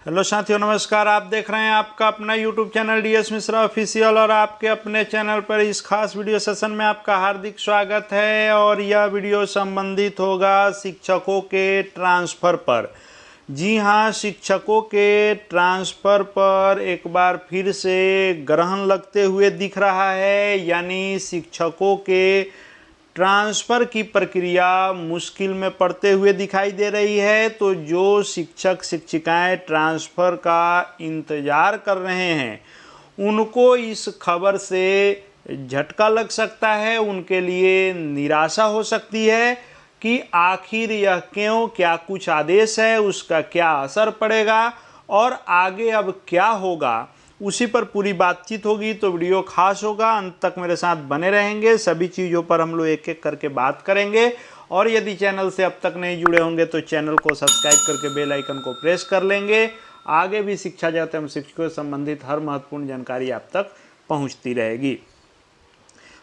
Hello साथियों, नमस्कार। आप देख रहे हैं आपका अपना YouTube channel DS Mishra official और आपके अपने चैनल पर इस खास वीडियो सेशन में आपका हार्दिक स्वागत है। और यह वीडियो संबंधित होगा शिक्षकों के ट्रांसफ़र पर। जी हाँ, शिक्षकों के ट्रांसफ़र पर एक बार फिर से ग्रहण लगते हुए दिख रहा है, यानी शिक्षकों के ट्रांसफ़र की प्रक्रिया मुश्किल में पड़ते हुए दिखाई दे रही है। तो जो शिक्षक शिक्षिकाएं ट्रांसफ़र का इंतज़ार कर रहे हैं, उनको इस खबर से झटका लग सकता है, उनके लिए निराशा हो सकती है कि आखिर यह क्यों, क्या कुछ आदेश है, उसका क्या असर पड़ेगा और आगे अब क्या होगा, उसी पर पूरी बातचीत होगी। तो वीडियो खास होगा, अंत तक मेरे साथ बने रहेंगे। सभी चीज़ों पर हम लोग एक एक करके बात करेंगे। और यदि चैनल से अब तक नहीं जुड़े होंगे तो चैनल को सब्सक्राइब करके बेल आइकन को प्रेस कर लेंगे। आगे भी शिक्षा जगत एवं शिक्षकों से संबंधित हर महत्वपूर्ण जानकारी आप तक पहुंचती रहेगी।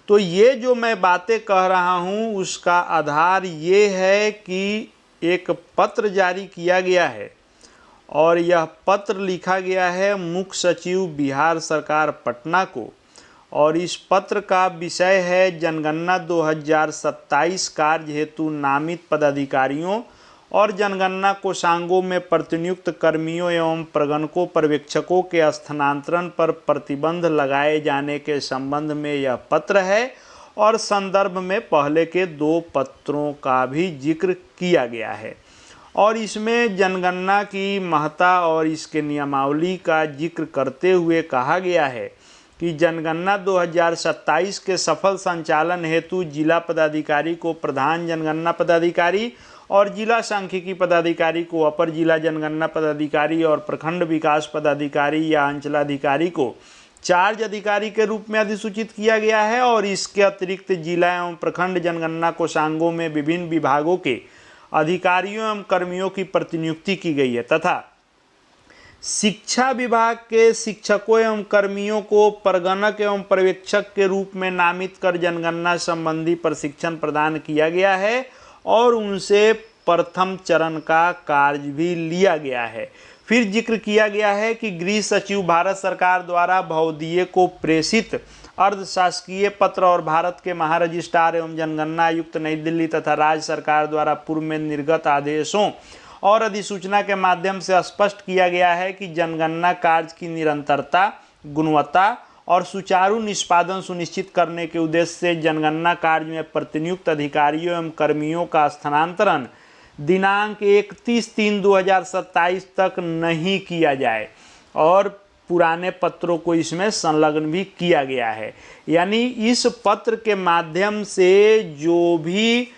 तो ये जो मैं बातें कह रहा हूँ उसका आधार ये है कि एक पत्र जारी किया गया है और यह पत्र लिखा गया है मुख्य सचिव बिहार सरकार पटना को। और इस पत्र का विषय है जनगणना 2027 कार्य हेतु नामित पदाधिकारियों और जनगणना कोषांगों में प्रतिनियुक्त कर्मियों एवं प्रगणकों पर्यवेक्षकों के स्थानांतरण पर प्रतिबंध लगाए जाने के संबंध में यह पत्र है। और संदर्भ में पहले के 2 पत्रों का भी जिक्र किया गया है। और इसमें जनगणना की महत्ता और इसके नियमावली का जिक्र करते हुए कहा गया है कि जनगणना 2027 के सफल संचालन हेतु जिला पदाधिकारी को प्रधान जनगणना पदाधिकारी और जिला सांख्यिकी पदाधिकारी को अपर जिला जनगणना पदाधिकारी और प्रखंड विकास पदाधिकारी या अंचलाधिकारी को चार्ज अधिकारी के रूप में अधिसूचित किया गया है। और इसके अतिरिक्त जिला एवं प्रखंड जनगणना कोषांगों में विभिन्न विभागों के अधिकारियों एवं कर्मियों की प्रतिनियुक्ति की गई है तथा शिक्षा विभाग के शिक्षकों एवं कर्मियों को प्रगणक एवं पर्यवेक्षक के रूप में नामित कर जनगणना संबंधी प्रशिक्षण प्रदान किया गया है और उनसे प्रथम चरण का कार्य भी लिया गया है। फिर जिक्र किया गया है कि गृह सचिव भारत सरकार द्वारा भवदीय को प्रेषित अर्धशासकीय पत्र और भारत के महारजिस्ट्रार एवं जनगणना आयुक्त नई दिल्ली तथा राज्य सरकार द्वारा पूर्व में निर्गत आदेशों और अधिसूचना के माध्यम से स्पष्ट किया गया है कि जनगणना कार्य की निरंतरता, गुणवत्ता और सुचारू निष्पादन सुनिश्चित करने के उद्देश्य से जनगणना कार्य में प्रतिनियुक्त अधिकारियों एवं कर्मियों का स्थानांतरण दिनांक 31/3/2027 तक नहीं किया जाए। और पुराने पत्रों को इसमें संलग्न भी किया गया है। यानी इस पत्र के माध्यम से जो भी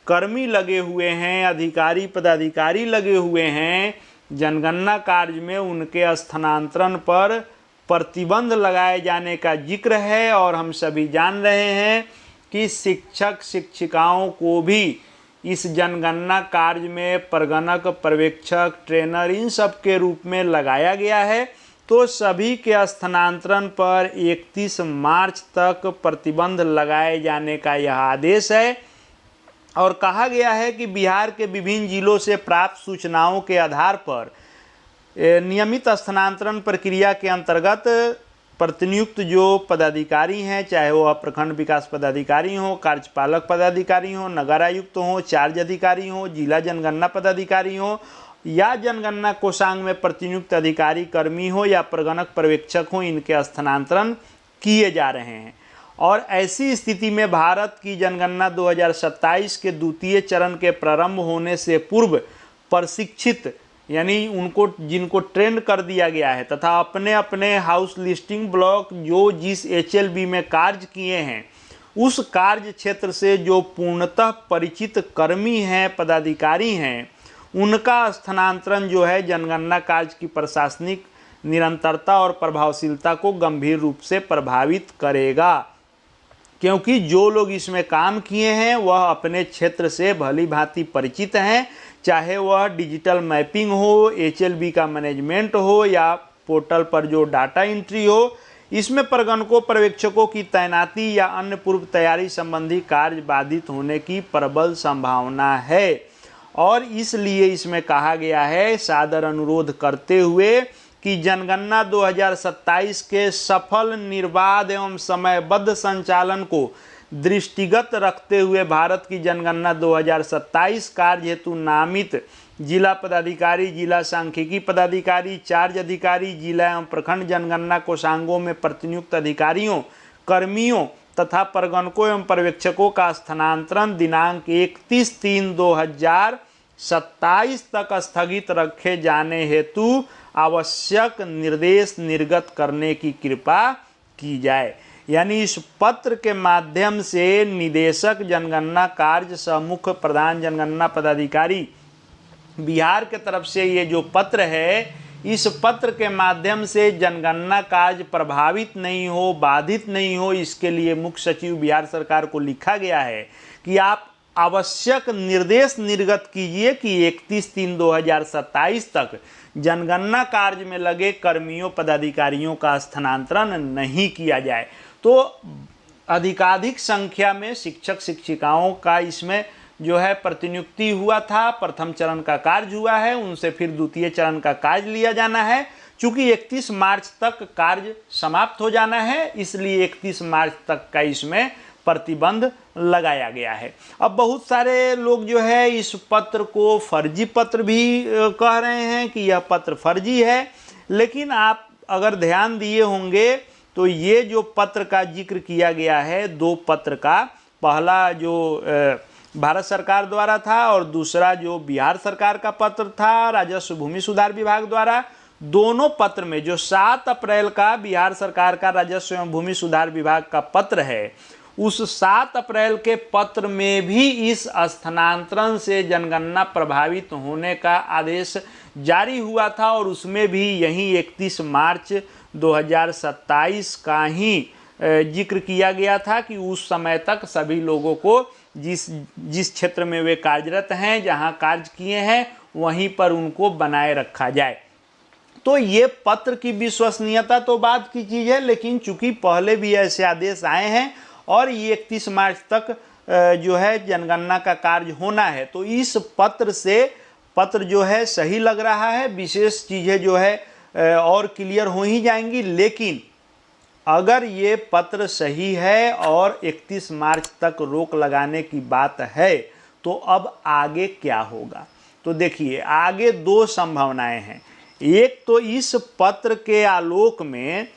कर्मी लगे हुए हैं, अधिकारी पदाधिकारी लगे हुए हैं जनगणना कार्य में, उनके स्थानांतरण पर प्रतिबंध लगाए जाने का जिक्र है। और हम सभी जान रहे हैं कि शिक्षक शिक्षिकाओं को भी इस जनगणना कार्य में प्रगणक, पर्यवेक्षक, ट्रेनर इन सब के रूप में लगाया गया है। तो सभी के स्थानांतरण पर 31 मार्च तक प्रतिबंध लगाए जाने का यह आदेश है। और कहा गया है कि बिहार के विभिन्न जिलों से प्राप्त सूचनाओं के आधार पर नियमित स्थानांतरण प्रक्रिया के अंतर्गत प्रतिनियुक्त जो पदाधिकारी हैं, चाहे वह प्रखंड विकास पदाधिकारी हो, कार्यपालक पदाधिकारी हो, नगर आयुक्त हो, चार्ज अधिकारी हो, जिला जनगणना पदाधिकारी हो या जनगणना कोषांग में प्रतिनियुक्त अधिकारी कर्मी हो या प्रगणक पर्यवेक्षक हो, इनके स्थानांतरण किए जा रहे हैं। और ऐसी स्थिति में भारत की जनगणना 2027 के द्वितीय चरण के प्रारंभ होने से पूर्व प्रशिक्षित, यानी उनको जिनको ट्रेंड कर दिया गया है तथा अपने अपने हाउस लिस्टिंग ब्लॉक जो जिस HLB में कार्य किए हैं, उस कार्य क्षेत्र से जो पूर्णतः परिचित कर्मी हैं, पदाधिकारी हैं, उनका स्थानांतरण जो है जनगणना कार्य की प्रशासनिक निरंतरता और प्रभावशीलता को गंभीर रूप से प्रभावित करेगा। क्योंकि जो लोग इसमें काम किए हैं वह अपने क्षेत्र से भली भांति परिचित हैं, चाहे वह डिजिटल मैपिंग हो, HLB का मैनेजमेंट हो या पोर्टल पर जो डाटा एंट्री हो। इसमें प्रगणकों पर्यवेक्षकों की तैनाती या अन्य पूर्व तैयारी संबंधी कार्य बाधित होने की प्रबल संभावना है। और इसलिए इसमें कहा गया है सादर अनुरोध करते हुए कि जनगणना 2027 के सफल, निर्बाध एवं समयबद्ध संचालन को दृष्टिगत रखते हुए भारत की जनगणना 2027 कार्य हेतु नामित जिला पदाधिकारी, जिला सांख्यिकी पदाधिकारी, चार्ज अधिकारी, जिला एवं प्रखंड जनगणना कोषांगों में प्रतिनियुक्त अधिकारियों, कर्मियों तथा परगणकों एवं पर्यवेक्षकों का स्थानांतरण दिनांक 31/3/2027 तक स्थगित रखे जाने हेतु आवश्यक निर्देश निर्गत करने की कृपा की जाए। यानी इस पत्र के माध्यम से निदेशक जनगणना कार्य सह मुख्य प्रधान जनगणना पदाधिकारी बिहार के तरफ से ये जो पत्र है, इस पत्र के माध्यम से जनगणना कार्य प्रभावित नहीं हो, बाधित नहीं हो, इसके लिए मुख्य सचिव बिहार सरकार को लिखा गया है कि आप आवश्यक निर्देश निर्गत कीजिए कि 31/3/2027 तक जनगणना कार्य में लगे कर्मियों, पदाधिकारियों का स्थानांतरण नहीं किया जाए। तो अधिकाधिक संख्या में शिक्षक शिक्षिकाओं का इसमें जो है प्रतिनियुक्ति हुआ था। प्रथम चरण का कार्य हुआ है, उनसे फिर द्वितीय चरण का कार्य लिया जाना है। चूंकि 31 मार्च तक कार्य समाप्त हो जाना है, इसलिए 31 मार्च तक का इसमें प्रतिबंध लगाया गया है। अब बहुत सारे लोग जो है इस पत्र को फर्जी पत्र भी कह रहे हैं कि यह पत्र फर्जी है, लेकिन आप अगर ध्यान दिए होंगे तो ये जो पत्र का जिक्र किया गया है, दो पत्र का, पहला जो भारत सरकार द्वारा था और दूसरा जो बिहार सरकार का पत्र था राजस्व भूमि सुधार विभाग द्वारा, दोनों पत्र में जो 7 अप्रैल का बिहार सरकार का राजस्व एवं भूमि सुधार विभाग का पत्र है, उस 7 अप्रैल के पत्र में भी इस स्थानांतरण से जनगणना प्रभावित होने का आदेश जारी हुआ था और उसमें भी यही 31 मार्च 2027 का ही जिक्र किया गया था कि उस समय तक सभी लोगों को जिस क्षेत्र में वे कार्यरत हैं, जहां कार्य किए हैं, वहीं पर उनको बनाए रखा जाए। तो ये पत्र की विश्वसनीयता तो बात की चीज़ है, लेकिन चूंकि पहले भी ऐसे आदेश आए हैं और ये 31 मार्च तक जो है जनगणना का कार्य होना है, तो इस पत्र से पत्र जो है सही लग रहा है। विशेष चीज़ें जो है और क्लियर हो ही जाएंगी, लेकिन अगर ये पत्र सही है और 31 मार्च तक रोक लगाने की बात है, तो अब आगे क्या होगा? तो देखिए, आगे दो संभावनाएं हैं। एक तो इस पत्र के आलोक में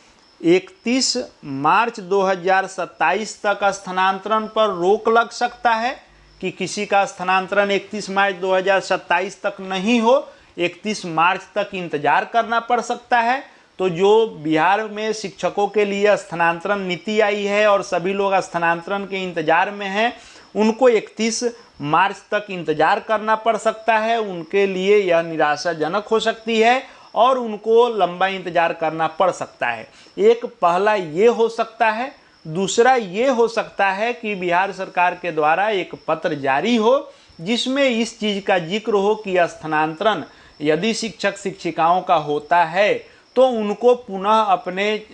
31 मार्च 2027 तक स्थानांतरण पर रोक लग सकता है कि किसी का स्थानांतरण 31 मार्च 2027 तक नहीं हो, 31 मार्च तक इंतजार करना पड़ सकता है। तो जो बिहार में शिक्षकों के लिए स्थानांतरण नीति आई है और सभी लोग स्थानांतरण के इंतजार में हैं, उनको 31 मार्च तक इंतजार करना पड़ सकता है। उनके लिए यह निराशाजनक हो सकती है और उनको लंबा इंतजार करना पड़ सकता है। एक पहला ये हो सकता है। दूसरा ये हो सकता है कि बिहार सरकार के द्वारा एक पत्र जारी हो जिसमें इस चीज़ का जिक्र हो कि स्थानांतरण यदि शिक्षक शिक्षिकाओं का होता है तो उनको पुनः अपने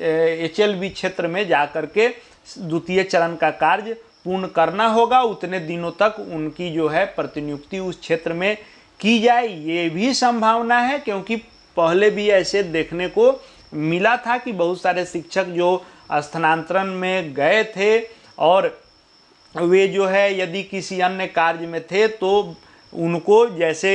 HLB क्षेत्र में जाकर के द्वितीय चरण का कार्य पूर्ण करना होगा। उतने दिनों तक उनकी जो है प्रतिनियुक्ति उस क्षेत्र में की जाए, ये भी संभावना है, क्योंकि पहले भी ऐसे देखने को मिला था कि बहुत सारे शिक्षक जो स्थानांतरण में गए वे और वे जो है यदि किसी अन्य कार्य में थे तो उनको, जैसे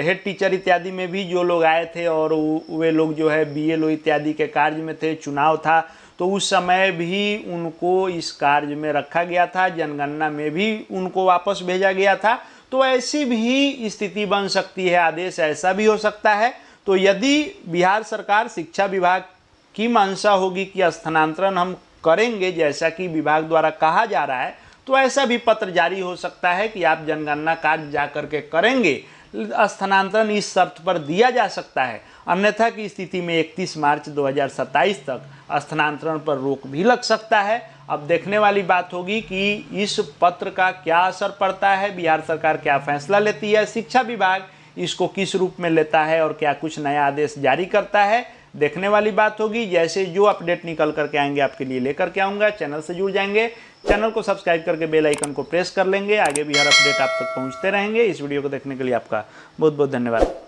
हेड टीचर इत्यादि में भी जो लोग आए थे और वे लोग जो है BLO इत्यादि के कार्य में थे, चुनाव था, तो उस समय भी उनको इस कार्य में रखा गया था, जनगणना में भी उनको वापस भेजा गया था। तो ऐसी भी स्थिति बन सकती है, आदेश ऐसा भी हो सकता है। तो यदि बिहार सरकार शिक्षा विभाग की मंशा होगी कि स्थानांतरण हम करेंगे जैसा कि विभाग द्वारा कहा जा रहा है, तो ऐसा भी पत्र जारी हो सकता है कि आप जनगणना कार्य जा करके करेंगे, स्थानांतरण इस शर्त पर दिया जा सकता है। अन्यथा की स्थिति में 31 मार्च 2027 तक स्थानांतरण पर रोक भी लग सकता है। अब देखने वाली बात होगी कि इस पत्र का क्या असर पड़ता है, बिहार सरकार क्या फैसला लेती है, शिक्षा विभाग इसको किस रूप में लेता है और क्या कुछ नया आदेश जारी करता है, देखने वाली बात होगी। जैसे जो अपडेट निकल करके आएंगे आपके लिए लेकर के आऊँगा। चैनल से जुड़ जाएंगे चैनल को सब्सक्राइब करके बेल आइकन को प्रेस कर लेंगे। आगे भी हर अपडेट आप तक पहुँचते रहेंगे। इस वीडियो को देखने के लिए आपका बहुत बहुत धन्यवाद।